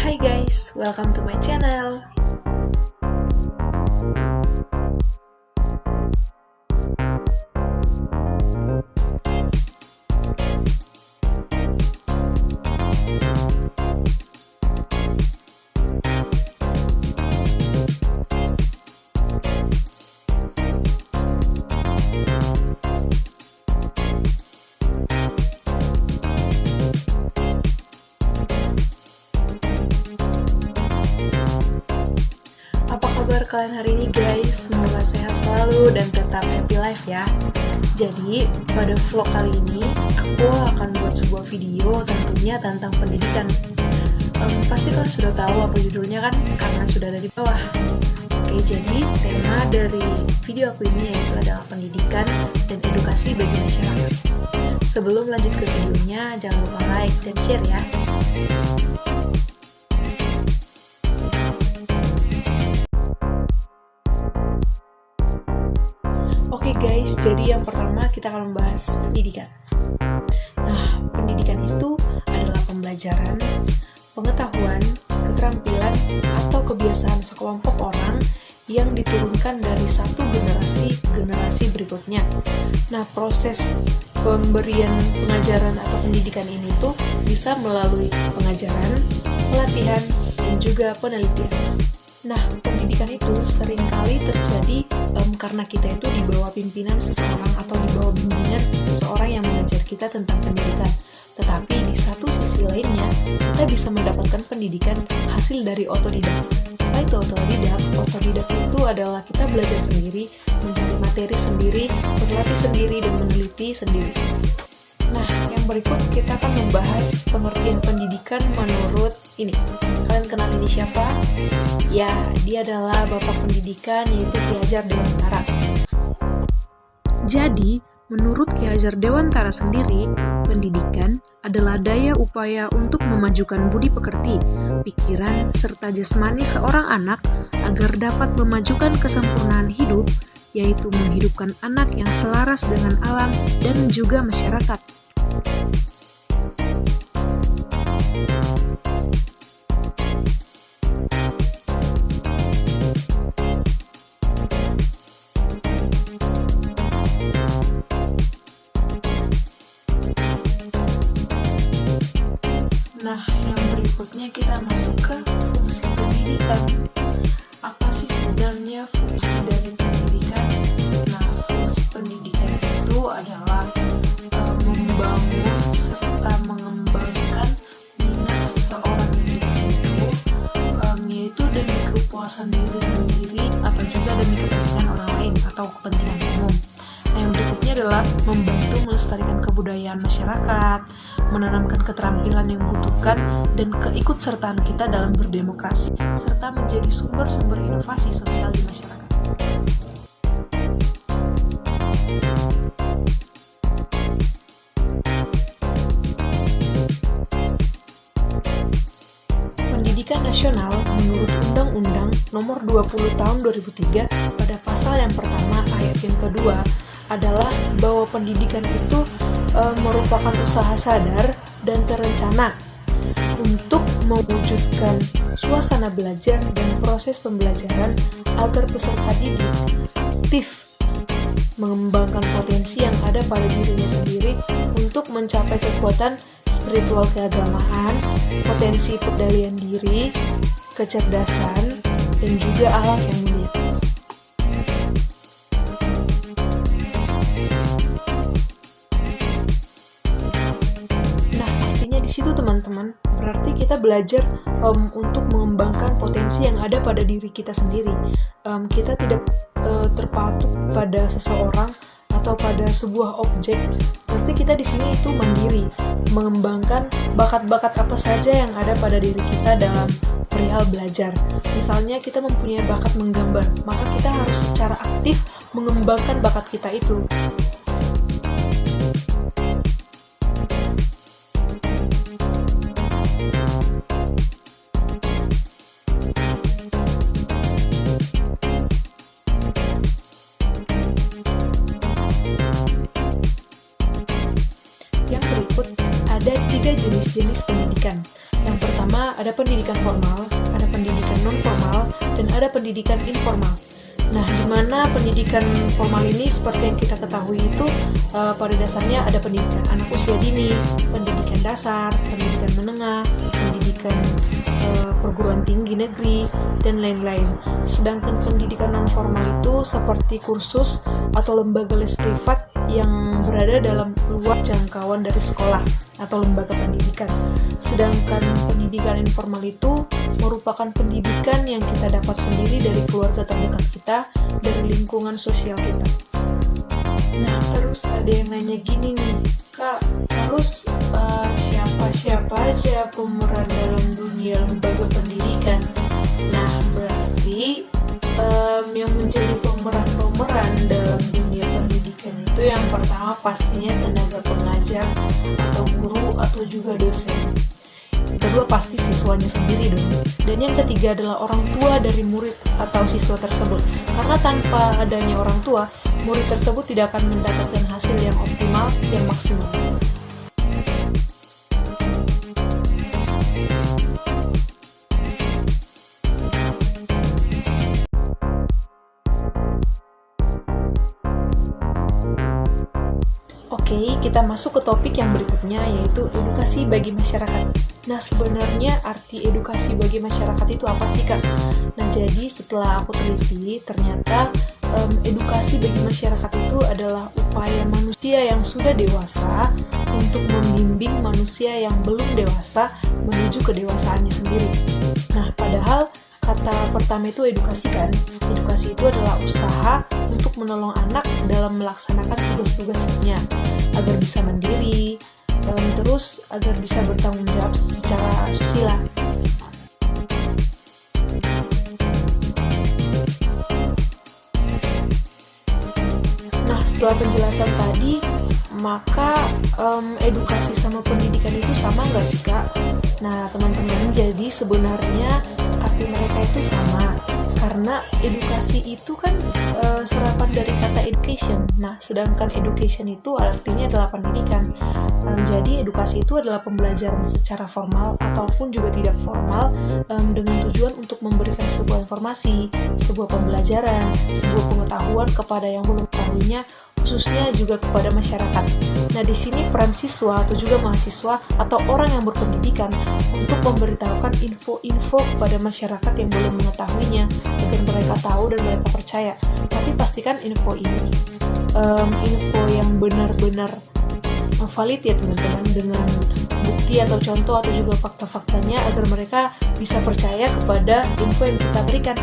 Hi guys, welcome to my channel. Apa kabar kalian hari ini guys? Semoga sehat selalu dan tetap happy life ya. Jadi, pada vlog kali ini aku akan buat sebuah video tentunya tentang pendidikan. Pasti kalian sudah tahu apa judulnya kan? Karena sudah ada di bawah. Oke, jadi tema dari video aku ini yaitu adalah pendidikan dan edukasi bagi masyarakat. Sebelum lanjut ke videonya, jangan lupa like dan share ya. Oke guys, jadi yang pertama kita akan membahas pendidikan. Nah, pendidikan itu adalah pembelajaran, pengetahuan, keterampilan, atau kebiasaan sekelompok orang yang diturunkan dari satu generasi ke generasi berikutnya. Nah, proses pemberian pengajaran atau pendidikan ini tuh bisa melalui pengajaran, pelatihan, dan juga penelitian. Nah, pendidikan itu seringkali terjadi karena kita itu di bawah pimpinan seseorang atau di bawah bimbingan seseorang yang mengajar kita tentang pendidikan. Tetapi di satu sisi lainnya, kita bisa mendapatkan pendidikan hasil dari otodidak. Apa itu otodidak? Otodidak itu adalah kita belajar sendiri, mencari materi sendiri, berlatih sendiri, dan meneliti sendiri. Nah, yang berikut kita akan membahas pengertian pendidikan menurut ini. Kalian kenal ini siapa? Ya, dia adalah Bapak Pendidikan yaitu Ki Hajar Dewantara. Jadi, menurut Ki Hajar Dewantara sendiri, pendidikan adalah daya upaya untuk memajukan budi pekerti, pikiran, serta jasmani seorang anak agar dapat memajukan kesempurnaan hidup, yaitu menghidupkan anak yang selaras dengan alam dan juga masyarakat. Nah, yang berikutnya kita masuk ke fungsi pendidikan. Apa sih sebenarnya fungsi dari pendidikan? Nah, fungsi pendidikan itu adalah membangun serta mengembangkan minat seseorang individu, yaitu demi kepuasan diri sendiri atau juga demi kepentingan orang lain atau kepentingan umum. Nah, yang berikutnya adalah membantu melestarikan kebudayaan masyarakat, menanamkan keterampilan yang dibutuhkan, dan keikutsertaan kita dalam berdemokrasi, serta menjadi sumber-sumber inovasi sosial di masyarakat. Pendidikan nasional menurut Undang-Undang Nomor 20 Tahun 2003 pada pasal yang pertama ayat yang kedua adalah bahwa pendidikan itu merupakan usaha sadar dan terencana untuk mewujudkan suasana belajar dan proses pembelajaran agar peserta didik aktif mengembangkan potensi yang ada pada dirinya sendiri untuk mencapai kekuatan spiritual keagamaan, potensi perdalian diri, kecerdasan, dan juga akhlak yang mulia. Nah, artinya di situ teman-teman, berarti kita belajar untuk mengembangkan potensi yang ada pada diri kita sendiri. Kita tidak terpatok pada seseorang atau pada sebuah objek. Berarti kita di sini itu mandiri, mengembangkan bakat-bakat apa saja yang ada pada diri kita dalam perihal belajar. Misalnya kita mempunyai bakat menggambar, maka kita harus secara aktif mengembangkan bakat kita itu. Yang berikut ada 3 jenis-jenis pendidikan. Yang pertama ada pendidikan formal, ada pendidikan non formal, dan ada pendidikan informal. Nah, di mana pendidikan formal ini seperti yang kita ketahui itu pada dasarnya ada pendidikan anak usia dini, pendidikan dasar, pendidikan menengah, pendidikan perguruan tinggi negeri, dan lain-lain. Sedangkan pendidikan non formal itu seperti kursus atau lembaga les privat yang berada dalam luar jangkauan dari sekolah atau lembaga pendidikan. Sedangkan pendidikan informal itu merupakan pendidikan yang kita dapat sendiri dari keluarga terdekat kita, dari lingkungan sosial kita. Nah, terus ada yang nanya gini nih, Kak, terus siapa aja pemeran dalam dunia lembaga pendidikan? Nah, berarti yang menjadi pemeran dalam dunia pendidikan itu yang pertama pastinya tenaga pengajar atau guru atau juga dosen. Yang kedua pasti siswanya sendiri dong. Dan yang ketiga adalah orang tua dari murid atau siswa tersebut. Karena tanpa adanya orang tua, murid tersebut tidak akan mendapatkan hasil yang optimal, yang maksimal. Oke, kita masuk ke topik yang berikutnya, yaitu edukasi bagi masyarakat. Nah, sebenarnya arti edukasi bagi masyarakat itu apa sih, Kak? Nah, jadi setelah aku teliti, ternyata edukasi bagi masyarakat itu adalah upaya manusia yang sudah dewasa untuk membimbing manusia yang belum dewasa menuju kedewasaannya sendiri. Nah, padahal kata pertama itu edukasi kan? Edukasi itu adalah usaha untuk menolong anak dalam melaksanakan tugas-tugasnya agar bisa mandiri, terus agar bisa bertanggung jawab secara susila. Nah, setelah penjelasan tadi, maka edukasi sama pendidikan itu sama nggak sih, Kak? Nah, teman-teman, jadi sebenarnya arti mereka itu sama, karena edukasi itu kan serapan dari kata education. Nah, sedangkan education itu artinya adalah pendidikan. Jadi edukasi itu adalah pembelajaran secara formal ataupun juga tidak formal dengan tujuan untuk memberikan sebuah informasi, sebuah pembelajaran, sebuah pengetahuan kepada yang belum tahunya, khususnya juga kepada masyarakat. Nah, di sini peran siswa atau juga mahasiswa atau orang yang berpendidikan untuk memberitahukan info-info kepada masyarakat yang belum mengetahuinya agar mereka tahu dan mereka percaya. Tapi pastikan info ini info yang benar-benar valid ya teman-teman, dengan bukti atau contoh atau juga fakta-faktanya agar mereka bisa percaya kepada info yang kita berikan.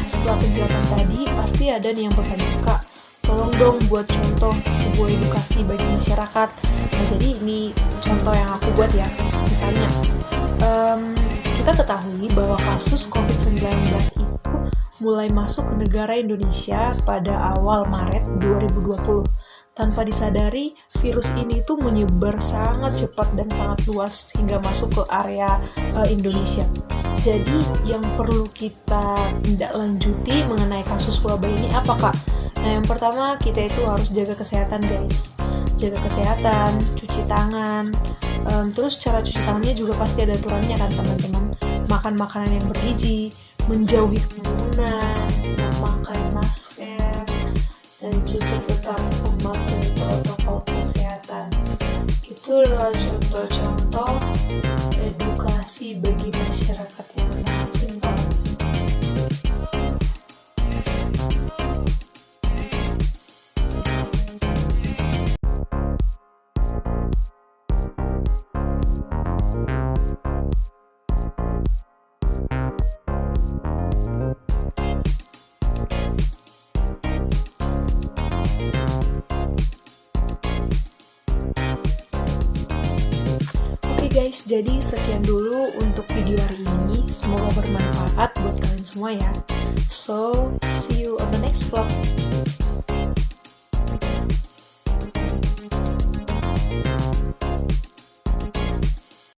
Setelah penjelasan tadi, pasti ada nih yang bertanya, Kak, tolong dong buat contoh sebuah edukasi bagi masyarakat. Nah, jadi ini contoh yang aku buat ya. Misalnya, kita ketahui bahwa kasus COVID-19 itu mulai masuk ke negara Indonesia pada awal Maret 2020. Tanpa disadari, virus ini tuh menyebar sangat cepat dan sangat luas hingga masuk ke area Indonesia. Jadi, yang perlu kita tindak lanjuti mengenai kasus wabah ini apa, Kak? Nah, yang pertama, kita itu harus jaga kesehatan, guys. Jaga kesehatan, cuci tangan. Terus cara cuci tangannya juga pasti ada aturannya kan, teman-teman. Makan makanan yang bergizi, menjauhi kerumunan, memakai masker, dan juga tetap memakai protokol kesehatan. Itu adalah contoh-contoh edukasi bagi masyarakat yang sangat simpel. Guys, jadi sekian dulu untuk video hari ini. Semoga bermanfaat buat kalian semua ya. So, see you on the next vlog.